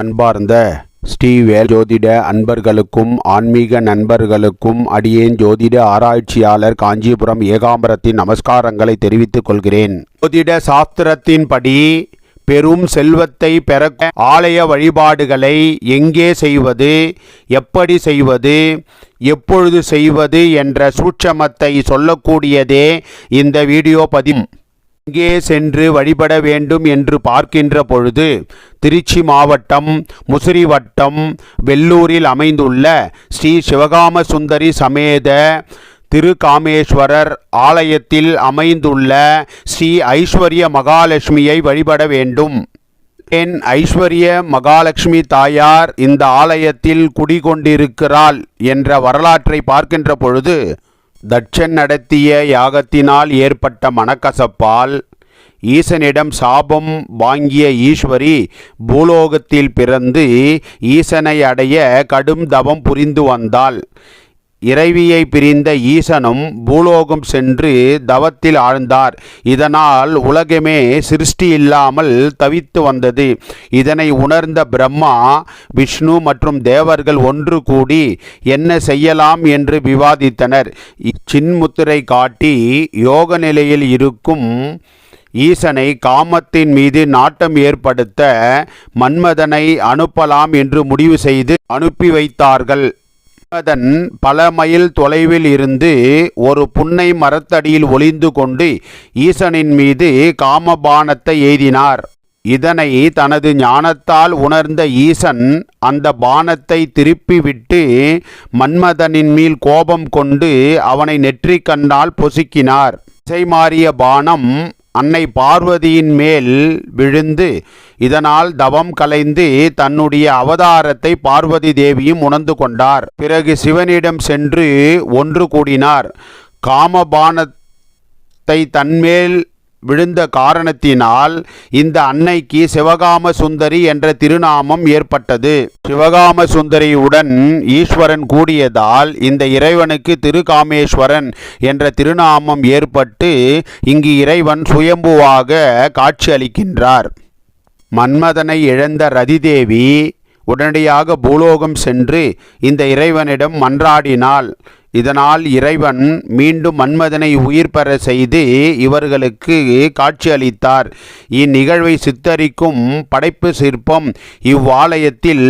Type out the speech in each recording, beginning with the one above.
அன்பார்ந்த ஸ்ரீவேல் ஜோதிட அன்பர்களுக்கும் ஆன்மீக நண்பர்களுக்கும் அடியேன் ஜோதிட ஆராய்ச்சியாளர் காஞ்சிபுரம் ஏகாம்பரத்தின் நமஸ்காரங்களை தெரிவித்துக் கொள்கிறேன். ஜோதிட சாஸ்திரத்தின்படி பெரும் செல்வத்தை பெற ஆலய வழிபாடுகளை எங்கே செய்வது, எப்படி செய்வது, எப்பொழுது செய்வது என்ற சூட்சமத்தை சொல்லக்கூடியதே இந்த வீடியோ பதிவு. எங்கே சென்று வழிபட வேண்டும் என்று பார்க்கின்ற பொழுது திருச்சி மாவட்டம் முசிறி வட்டம் வெள்ளூரில் அமைந்துள்ள ஸ்ரீ சிவகாம சுந்தரி சமேத திருகாமேஸ்வரர் ஆலயத்தில் அமைந்துள்ள ஸ்ரீ ஐஸ்வர்ய மகாலட்சுமியை வழிபட வேண்டும். என் ஐஸ்வர்ய மகாலட்சுமி தாயார் இந்த ஆலயத்தில் குடிகொண்டிருக்கிறாள் என்ற வரலாற்றை பார்க்கின்ற பொழுது தட்சன் நடத்திய யாகத்தினால் ஏற்பட்ட மனக்கசப்பால் ஈசனிடம் சாபம் வாங்கிய ஈஸ்வரி பூலோகத்தில் பிறந்து ஈசனை அடைய கடும் தவம் புரிந்து வந்தாள். இறைவியை பிரிந்த ஈசனும் பூலோகம் சென்று தவத்தில் ஆழ்ந்தார். இதனால் உலகமே சிருஷ்டி இல்லாமல் தவித்து வந்தது. இதனை உணர்ந்த பிரம்மா, விஷ்ணு மற்றும் தேவர்கள் ஒன்று கூடி என்ன செய்யலாம் என்று விவாதித்தனர். சின்முத்திரை காட்டி யோக நிலையில் இருக்கும் ஈசனை காமத்தின் மீது நாட்டம் ஏற்படுத்த மன்மதனை அனுப்பலாம் என்று முடிவு செய்து அனுப்பி வைத்தார்கள். மன்மதன் பல மைல் தொலைவில் இருந்து ஒரு புன்னை மரத்தடியில் ஒளிந்து கொண்டு ஈசனின் மீது காமபானத்தை எய்தினார். இதனை தனது ஞானத்தால் உணர்ந்த ஈசன் அந்த பானத்தை திருப்பி விட்டு மன்மதனின் மேல் கோபம் கொண்டு அவனை நெற்றிக் கண்ணால் பொசுக்கினார். திசை மாறிய பானம் அன்னை பார்வதியின் மேல் விழுந்து இதனால் தவம் கலைந்து தன்னுடைய அவதாரத்தை பார்வதி தேவியும் உணர்ந்து கொண்டார். பிறகு சிவனிடம் சென்று ஒன்று கூடினார். காமபானத்தை தன்மேல் விழுந்த காரணத்தினால் இந்த அன்னைக்கு சிவகாம சுந்தரி என்ற திருநாமம் ஏற்பட்டது. சிவகாம சுந்தரியுடன் ஈஸ்வரன் கூடியதால் இந்த இறைவனுக்கு திருகாமேஸ்வரன் என்ற திருநாமம் ஏற்பட்டு இங்கு இறைவன் சுயம்புவாக காட்சியளிக்கின்றார். மன்மதனை இழந்த ரதிதேவி உடனடியாக பூலோகம் சென்று இந்த இறைவனிடம் மன்றாடினாள். இதனால் இறைவன் மீண்டும் மன்மதனை உயிர் பெற செய்து இவர்களுக்கு காட்சியளித்தார். இந்நிகழ்வை சித்தரிக்கும் படைப்பு சிற்பம் இவ்வாலயத்தில்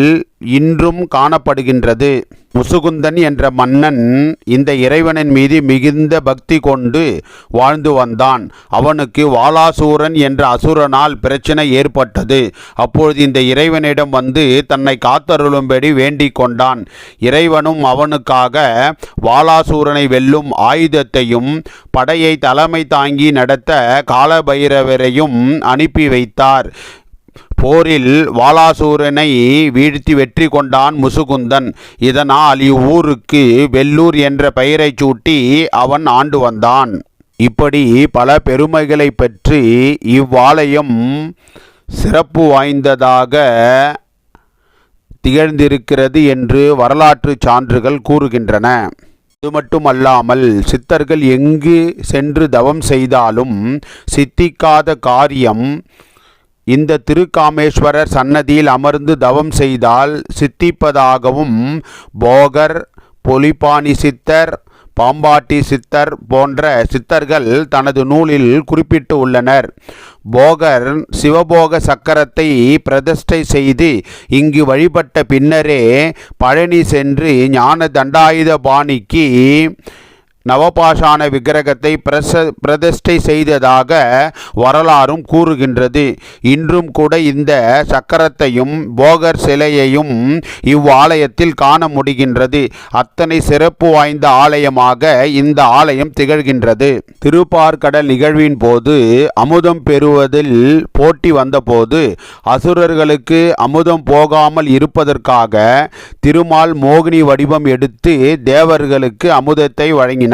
இன்றும் காணப்படுகின்றது. முசுகுந்தன் என்ற மன்னன் இந்த இறைவனின் மீது மிகுந்த பக்தி கொண்டு வாழ்ந்து வந்தான். அவனுக்கு வாலாசூரன் என்ற அசுரனால் பிரச்சனை ஏற்பட்டது. அப்பொழுது இந்த இறைவனிடம் வந்து தன்னை காத்தருளும்படி வேண்டிக் கொண்டான். இறைவனும் அவனுக்காக வாலாசூரனை வெல்லும் ஆயுதத்தையும் படையை தலைமை தாங்கி நடத்த காலபைரவரையும் அனுப்பி வைத்தார். போரில் வாலாசூரனை வீழ்த்தி வெற்றி கொண்டான் முசுகுந்தன். இதனால் இவ்வூருக்கு வெள்ளூர் என்ற பெயரை சூட்டி அவன் ஆண்டு வந்தான். இப்படி பல பெருமைகளை பற்றி இவ்வாலயம் சிறப்பு வாய்ந்ததாக திகழ்ந்திருக்கிறது என்று வரலாற்று சான்றுகள் கூறுகின்றன. அது மட்டுமல்லாமல் சித்தர்கள் எங்கு சென்று தவம் செய்தாலும் சித்திக்காத காரியம் இந்த திருகாமேஸ்வரர் சன்னதியில் அமர்ந்து தவம் செய்தால் சித்திப்பதாகவும் போகர், பொலிபாணி சித்தர், பாம்பாட்டி சித்தர் போன்ற சித்தர்கள் தனது நூலில் குறிப்பிட்டு உள்ளனர். போகர் சிவபோக சக்கரத்தை பிரதிஷ்டை செய்து இங்கு வழிபட்ட பின்னரே பழனி சென்று ஞான தண்டாயுத பாணிக்கு நவபாஷான விக்கிரகத்தை பிரதிஷ்டை செய்ததாக வரலாறும் கூறுகின்றது. இன்றும் கூட இந்த சக்கரத்தையும் போகர் சிலையையும் இவ்வாலயத்தில் காண முடிகின்றது. அத்தனை சிறப்பு வாய்ந்த ஆலயமாக இந்த ஆலயம் திகழ்கின்றது. திருப்பார்கடல் நிகழ்வின் போது அமுதம் பெறுவதில் போட்டி வந்தபோது அசுரர்களுக்கு அமுதம் போகாமல் இருப்பதற்காக திருமால் மோகினி வடிவம் எடுத்து தேவர்களுக்கு அமுதத்தை வழங்கினார்.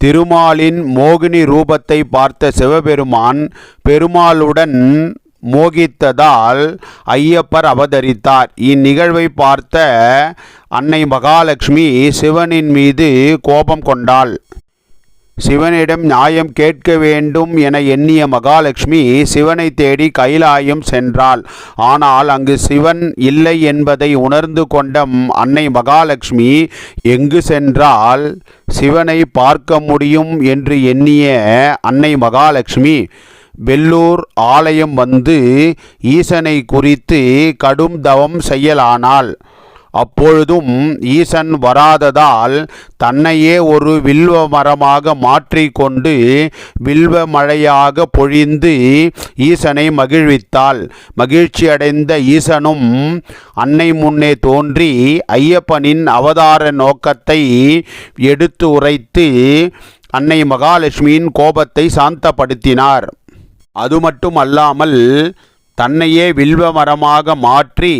திருமாலின் மோகினி ரூபத்தை பார்த்த சிவபெருமான் பெருமாளுடன் மோகித்ததால் ஐயப்பர் அவதரித்தார். இந்நிகழ்வை பார்த்த அன்னை மகாலட்சுமி சிவனின் மீது கோபம் கொண்டாள். சிவனிடம் நியாயம் கேட்க வேண்டும் என எண்ணிய மகாலட்சுமி சிவனை தேடி கைலாயம் சென்றாள். ஆனால் அங்கு சிவன் இல்லை என்பதை உணர்ந்து கொண்ட அன்னை மகாலட்சுமி எங்கு சென்றால் சிவனை பார்க்க முடியும் என்று எண்ணிய அன்னை மகாலட்சுமி வெள்ளூர் ஆலயம் வந்து ஈசனை குறித்து கடும் தவம் செய்யலானாள். அப்பொழுதும் ஈசன் வராததால் தன்னையே ஒரு வில்வ மரமாக மாற்றிக்கொண்டு வில்வ மழையாக பொழிந்து ஈசனை மகிழ்வித்தாள். மகிழ்ச்சியடைந்த ஈசனும் அன்னை முன்னே தோன்றி ஐயப்பனின் அவதார நோக்கத்தை எடுத்து உரைத்து அன்னை மகாலட்சுமியின் கோபத்தை சாந்தப்படுத்தினார். அது மட்டும் அல்லாமல் தன்னையே வில்வ மரமாக மாற்றி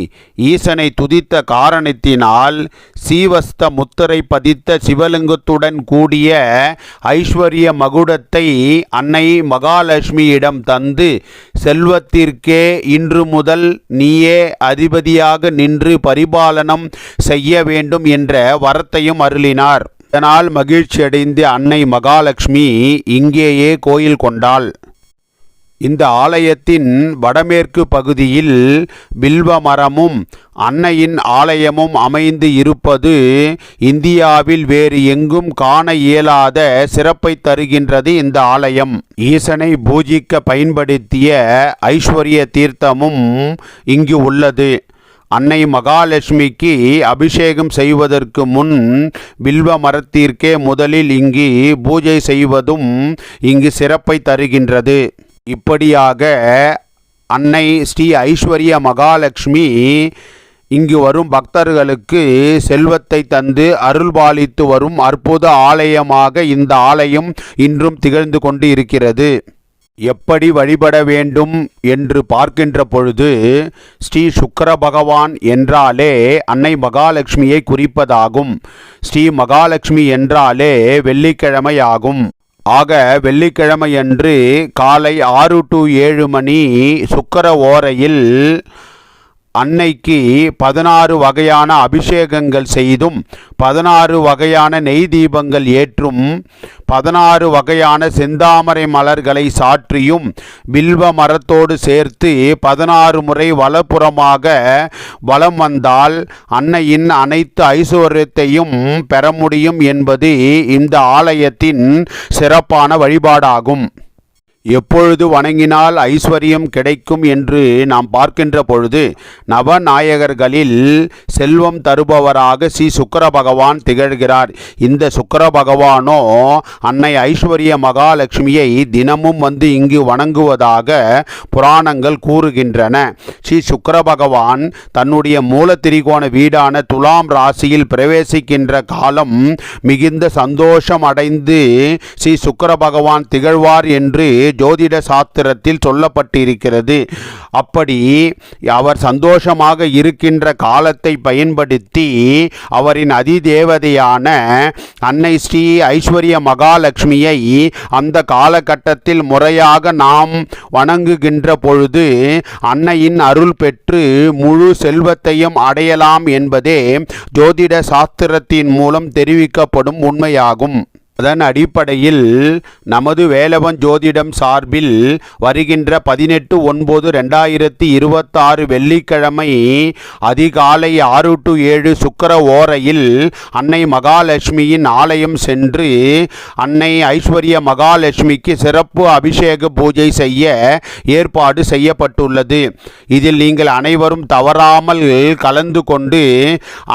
ஈசனை துதித்த காரணத்தினால் சீவஸ்த முத்திரை பதித்த சிவலிங்கத்துடன் கூடிய ஐஸ்வர்ய மகுடத்தை அன்னை மகாலட்சுமியிடம் தந்து செல்வத்திற்கே இன்று முதல் நீயே அதிபதியாக நின்று பரிபாலனம் செய்ய வேண்டும் என்ற வரத்தையும் அருளினார். இதனால் மகிழ்ச்சியடைந்த அன்னை மகாலட்சுமி இங்கேயே கோயில் கொண்டாள். இந்த ஆலயத்தின் வடமேற்கு பகுதியில் வில்வ மரமும் அன்னையின் ஆலயமும் அமைந்து இருப்பது இந்தியாவில் வேறு எங்கும் காண இயலாத சிறப்பை தருகின்றது. இந்த ஆலயம் ஈசனை பூஜிக்க பயன்படுத்திய ஐஸ்வர்ய தீர்த்தமும் இங்கு உள்ளது. அன்னை மகாலட்சுமிக்கு அபிஷேகம் செய்வதற்கு முன் வில்வ மரத்திற்கே முதலில் இங்கு பூஜை செய்வதும் இங்கு சிறப்பை தருகின்றது. இப்படியாக அன்னை ஸ்ரீ ஐஸ்வர்ய மகாலட்சுமி இங்கு வரும் பக்தர்களுக்கு செல்வத்தை தந்து அருள்பாலித்து வரும் அற்புத ஆலயமாக இந்த ஆலயம் இன்றும் திகழ்ந்து கொண்டு இருக்கிறது. எப்படி வழிபட வேண்டும் என்று பார்க்கின்ற பொழுது ஸ்ரீ சுக்கிர பகவான் என்றாலே அன்னை மகாலட்சுமியை குறிப்பதாகும். ஸ்ரீ மகாலட்சுமி என்றாலே வெள்ளிக்கிழமையாகும். ஆக வெள்ளிக்கிழமையன்று காலை 6 to 7 மணி சுக்கிர ஓரையில் அன்னைக்கு 16 வகையான அபிஷேகங்கள் செய்தும் 16 வகையான நெய் தீபங்கள் ஏற்றும் 16 வகையான செந்தாமரை மலர்களை சாற்றியும் வில்வ மரத்தோடு சேர்த்து 16 முறை வலப்புறமாக வலம் வந்தால் அன்னையின் அனைத்து ஐஸ்வர்யத்தையும் பெற முடியும் என்பது இந்த ஆலயத்தின் சிறப்பான வழிபாடாகும். எப்பொழுது வணங்கினால் ஐஸ்வர்யம் கிடைக்கும் என்று நாம் பார்க்கின்ற பொழுது நவநாயகர்களில் செல்வம் தருபவராக ஸ்ரீ சுக்கிர பகவான் திகழ்கிறார். இந்த சுக்கிர பகவானோ அன்னை ஐஸ்வர்ய மகாலட்சுமியை தினமும் வந்து இங்கு வணங்குவதாக புராணங்கள் கூறுகின்றன. ஸ்ரீ சுக்கிர பகவான் தன்னுடைய மூல திரிகோண வீடான துலாம் ராசியில் பிரவேசிக்கின்ற காலம் மிகுந்த சந்தோஷம் அடைந்து ஸ்ரீ சுக்கிர பகவான் திகழ்வார் என்று ஜோதிட சாஸ்திரத்தில் சொல்லப்பட்டிருக்கிறது. அப்படி அவர் சந்தோஷமாக இருக்கின்ற காலத்தை பயன்படுத்தி அவரின் அதிதேவதையான அன்னை ஸ்ரீ ஐஸ்வர்ய மகாலட்சுமியை அந்த காலகட்டத்தில் முறையாக நாம் வணங்குகின்ற பொழுது அன்னையின் அருள் பெற்று முழு செல்வத்தையும் அடையலாம் என்பதே ஜோதிட சாஸ்திரத்தின் மூலம் தெரிவிக்கப்படும் உண்மையாகும். அதன் அடிப்படையில் நமது வேலவன் ஜோதிடம் சார்பில் வருகின்ற 18/9/2026 வெள்ளிக்கிழமை அதிகாலை 6 to 7 சுக்கிர ஓரையில் அன்னை மகாலட்சுமியின் ஆலயம் சென்று அன்னை ஐஸ்வர்ய மகாலட்சுமிக்கு சிறப்பு அபிஷேக பூஜை செய்ய ஏற்பாடு செய்யப்பட்டுள்ளது. இதில் நீங்கள் அனைவரும் தவறாமல் கலந்து கொண்டு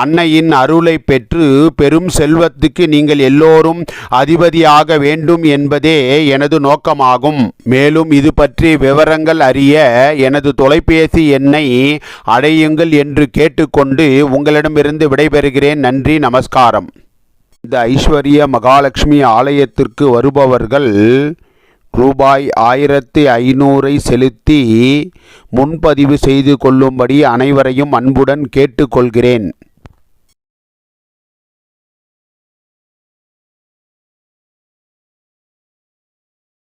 அன்னையின் அருளை பெற்று பெரும் செல்வத்துக்கு நீங்கள் எல்லோரும் அதிபதியாக வேண்டும் என்பதே எனது நோக்கமாகும். மேலும் இது பற்றி விவரங்கள் அறிய எனது தொலைபேசி எண்ணை அடையுங்கள் என்று கேட்டுக்கொண்டு உங்களிடமிருந்து விடைபெறுகிறேன். நன்றி, நமஸ்காரம். இந்த ஐஸ்வர்ய மகாலட்சுமி ஆலயத்திற்கு வருபவர்கள் ரூபாய் 1500 செலுத்தி முன்பதிவு செய்து கொள்ளும்படி அனைவரையும் அன்புடன் கேட்டுக்கொள்கிறேன்.